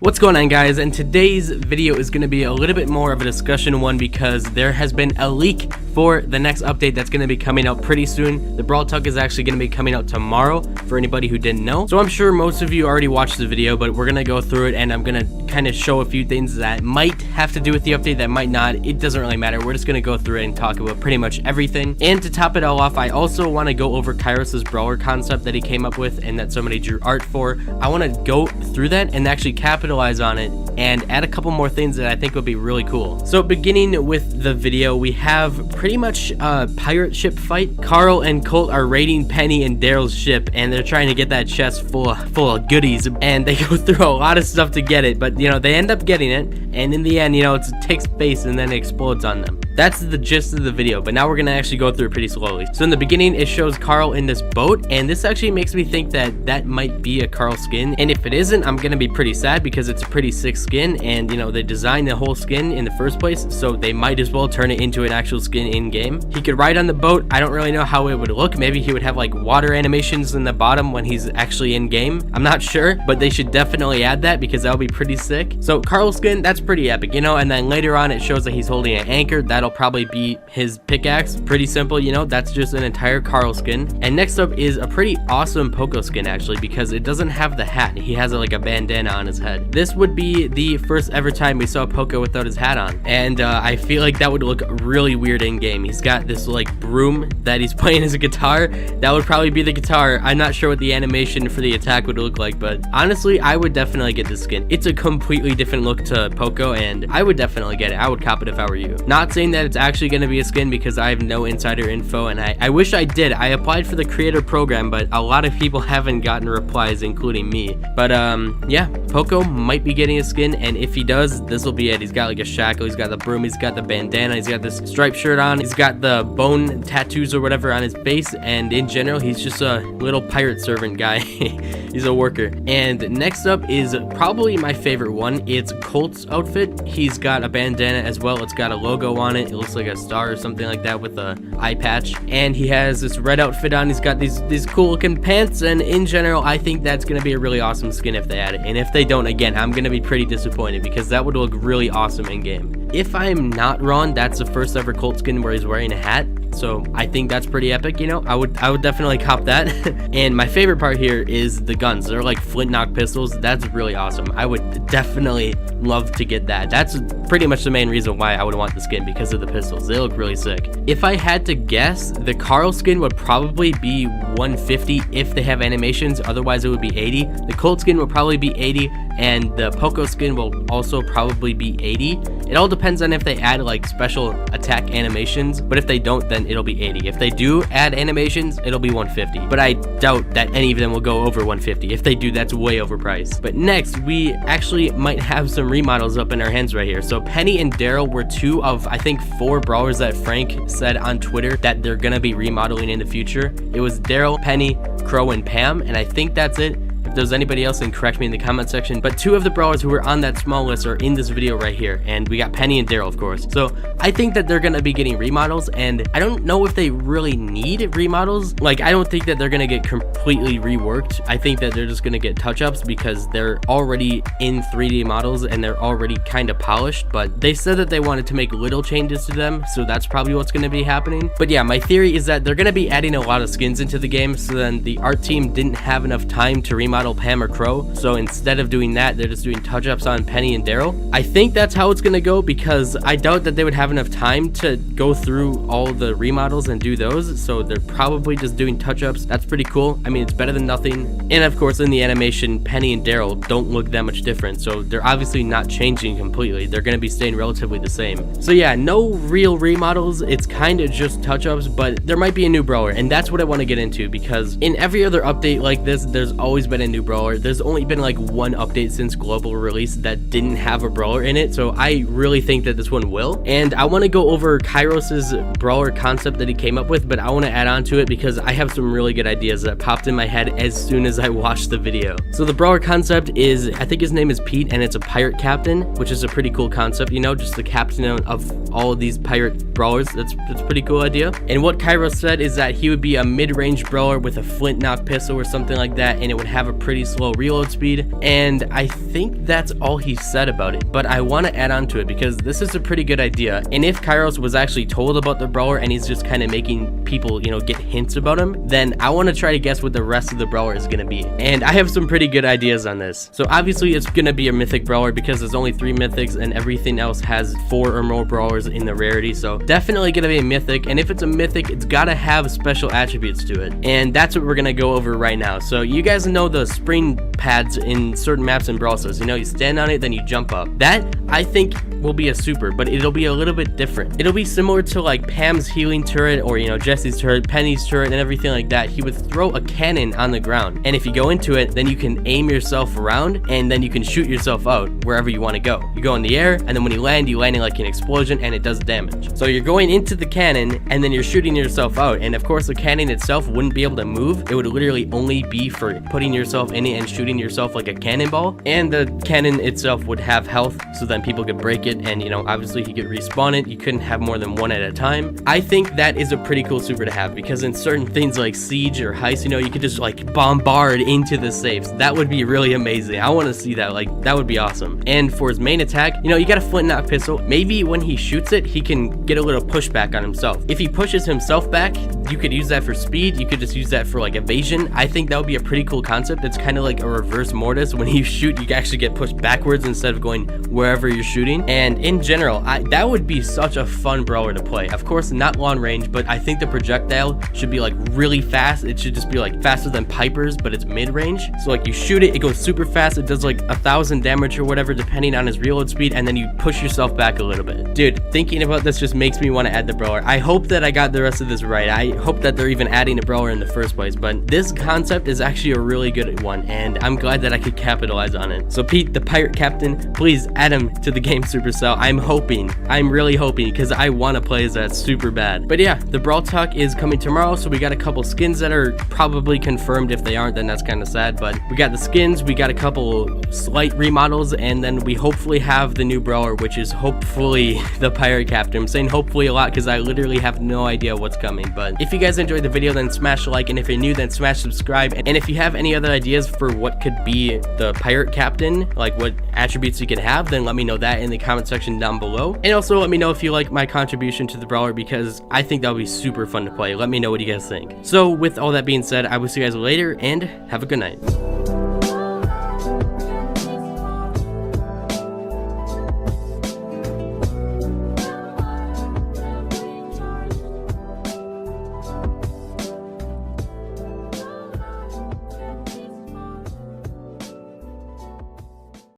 What's going on, guys? And today's video is going to be a little bit more of a discussion one because there has been a leak for the next update that's going to be coming out pretty soon. The Brawl Tuck is actually going to be coming out tomorrow for anybody who didn't know. So I'm sure most of you already watched the video, but we're going to go through it and I'm going to kind of show a few things that might have to do with the update, that might not. It doesn't really matter. We're just going to go through it and talk about pretty much everything. And to top it all off, I also want to go over Kairos's Brawler concept that he came up with and that somebody drew art for. I want to go through that and actually capitalize on it and add a couple more things that I think would be really cool. So beginning with the video, we have pretty much a pirate ship fight. Carl and Colt are raiding Penny and Daryl's ship and they're trying to get that chest full of goodies, and they go through a lot of stuff to get it, but you know, they end up getting it, and in the end, you know, it takes space and then it explodes on them. That's the gist of the video, but now we're gonna actually go through it pretty slowly. So in the beginning, it shows Carl in this boat, and this actually makes me think that that might be a Carl skin, and if it isn't, I'm gonna be pretty sad because it's a pretty sick skin, and you know, they designed the whole skin in the first place, so they might as well turn it into an actual skin in game. He could ride on the boat. I don't really know how it would look. Maybe he would have like water animations in the bottom when he's actually in game. I'm not sure, but they should definitely add that because that would be pretty sick. So Carl skin, that's pretty epic, you know, and then later on it shows that he's holding an anchor. That'll probably be his pickaxe. Pretty simple, you know, that's just an entire Carl skin. And next up is a pretty awesome Poco skin actually, because it doesn't have the hat. He has like a bandana on his head. This would be the first ever time we saw Poco without his hat on, and I feel like that would look really weird in game. He's got this like broom that he's playing as a guitar. That would probably be the guitar. I'm not sure what the animation for the attack would look like, but honestly, I would definitely get this skin. It's a completely different look to Poco, and I would definitely get it. I would cop it if I were you. Not saying that it's actually going to be a skin because I have no insider info, and I wish I did. I applied for the creator program, but a lot of people haven't gotten replies, including me. But yeah, Poco might be getting a skin, and if he does, this will be it. He's got like a shackle, he's got the broom, he's got the bandana, he's got this striped shirt on, he's got the bone tattoos or whatever on his face, and in general, he's just a little pirate servant guy. He's a worker. And next up is probably my favorite one. It's Colt's outfit. He's got a bandana as well. It's got a logo on it. It looks like a star or something like that with a eye patch, and he has this red outfit on. He's got these cool looking pants, and in general, I think that's gonna be a really awesome skin if they add it. And if they don't, again, I'm gonna be pretty disappointed because that would look really awesome in game. If I'm not wrong, that's the first ever Colt skin where he's wearing a hat, so I think that's pretty epic, you know. I would definitely cop that. And my favorite part here is the guns. They're like flint knock pistols. That's really awesome. I would definitely love to get that. That's pretty much the main reason why I would want the skin, because of the pistols. They look really sick. If I had to guess, the Carl skin would probably be 150 if they have animations. Otherwise it would be 80. The Colt skin will probably be 80, and the Poco skin will also probably be 80. It all depends on if they add like special attack animations, but if they don't, then it'll be 80. If they do add animations, it'll be 150, but I doubt that any of them will go over 150. If they do, that's way overpriced. But next, we actually might have some remodels up in our hands right here. So Penny and Daryl were two of, I think, 4 brawlers that Frank said on Twitter that they're gonna be remodeling in the future. It was Daryl, Penny, Crow, and Pam, and I think that's it. If there's anybody else, then correct me in the comment section. But 2 of the brawlers who were on that small list are in this video right here, and we got Penny and Daryl, of course. So I think that they're gonna be getting remodels, and I don't know if they really need remodels. Like, I don't think that they're gonna get completely reworked. I think that they're just gonna get touch-ups because they're already in 3D models and they're already kind of polished. But they said that they wanted to make little changes to them, so that's probably what's gonna be happening. But yeah, my theory is that they're gonna be adding a lot of skins into the game, so then the art team didn't have enough time to remodel Pam or Crow, so instead of doing that, they're just doing touch-ups on Penny and Daryl. I think that's how it's gonna go because I doubt that they would have enough time to go through all the remodels and do those, so they're probably just doing touch-ups. That's pretty cool. I mean, it's better than nothing. And of course, in the animation, Penny and Daryl don't look that much different, so they're obviously not changing completely. They're gonna be staying relatively the same. So yeah, no real remodels. It's kind of just touch-ups, but there might be a new brawler, and that's what I want to get into because in every other update like this, there's always been a new brawler. There's only been like 1 update since global release that didn't have a brawler in it, so I really think that this one will. And I want to go over Kairos's brawler concept that he came up with, but I want to add on to it because I have some really good ideas that popped in my head as soon as I watched the video. So the brawler concept is, I think his name is Pete, and it's a pirate captain, which is a pretty cool concept, you know, just the captain of all of these pirate brawlers. That's a pretty cool idea. And what Kairos said is that he would be a mid-range brawler with a flint knock pistol or something like that, and it would have a pretty slow reload speed, and I think that's all he said about it. But I want to add on to it because this is a pretty good idea, and if Kairos was actually told about the Brawler and he's just kind of making people, you know, get hints about him, then I want to try to guess what the rest of the Brawler is going to be, and I have some pretty good ideas on this. So obviously it's going to be a mythic Brawler because there's only 3 mythics and everything else has 4 or more Brawlers in the rarity, so definitely going to be a mythic. And if it's a mythic, it's got to have special attributes to it, and that's what we're going to go over right now. So you guys know the spring pads in certain maps in Brawl Stars, you know, you stand on it, then you jump up. That I think will be a super, but it'll be a little bit different. It'll be similar to like Pam's healing turret, or you know, Jesse's turret, Penny's turret, and everything like that. He would throw a cannon on the ground, and if you go into it, then you can aim yourself around, and then you can shoot yourself out wherever you want to go. You go in the air, and then when you land in like an explosion, and it does damage. So you're going into the cannon, and then you're shooting yourself out, and of course the cannon itself wouldn't be able to move. It would literally only be for putting yourself in it and shooting yourself like a cannonball, and the cannon itself would have health, so then people could break it, and you know, obviously he could respawn it. You couldn't have more than one at a time. I think that is a pretty cool super to have, because in certain things like siege or heist, you know, you could just like bombard into the safes. That would be really amazing. I want to see that. Like, that would be awesome. And for his main attack, you know, you got a flint knock pistol. Maybe when he shoots it, he can get a little pushback on himself. If he pushes himself back, you could use that for speed. You could just use that for like evasion. I think that would be a pretty cool concept. It's kind of like a reverse Mortis. When you shoot, you actually get pushed backwards instead of going wherever you're shooting. And in general, that would be such a fun Brawler to play. Of course, not long range, but I think the projectile should be like really fast. It should just be like faster than Piper's, but it's mid-range. So like you shoot it, it goes super fast. It does like 1,000 damage or whatever, depending on his reload speed, and then you push yourself back a little bit. Dude, thinking about this just makes me want to add the Brawler. I hope that I got the rest of this right. I hope that they're even adding a Brawler in the first place, but this concept is actually a really good one, and I'm glad that I could capitalize on it. So Pete, the pirate captain, please add him to the game, Supercell. I'm really hoping, because I want to play as that super bad. But yeah, the Brawl Talk is coming tomorrow, so we got a couple skins that are probably confirmed. If they aren't, then that's kind of sad, but we got the skins, we got a couple slight remodels, and then we hopefully have the new Brawler, which is hopefully the pirate captain. I'm saying hopefully a lot because I literally have no idea what's coming. But if you guys enjoyed the video, then smash a like, and if you're new, then smash subscribe. And if you have any other ideas for what could be the pirate captain, like what attributes you could have, then let me know that in the comment section down below. And also let me know if you like my contribution to the Brawler, because I think that would be super fun to play. Let me know what you guys think. So with all that being said, I will see you guys later, and have a good night.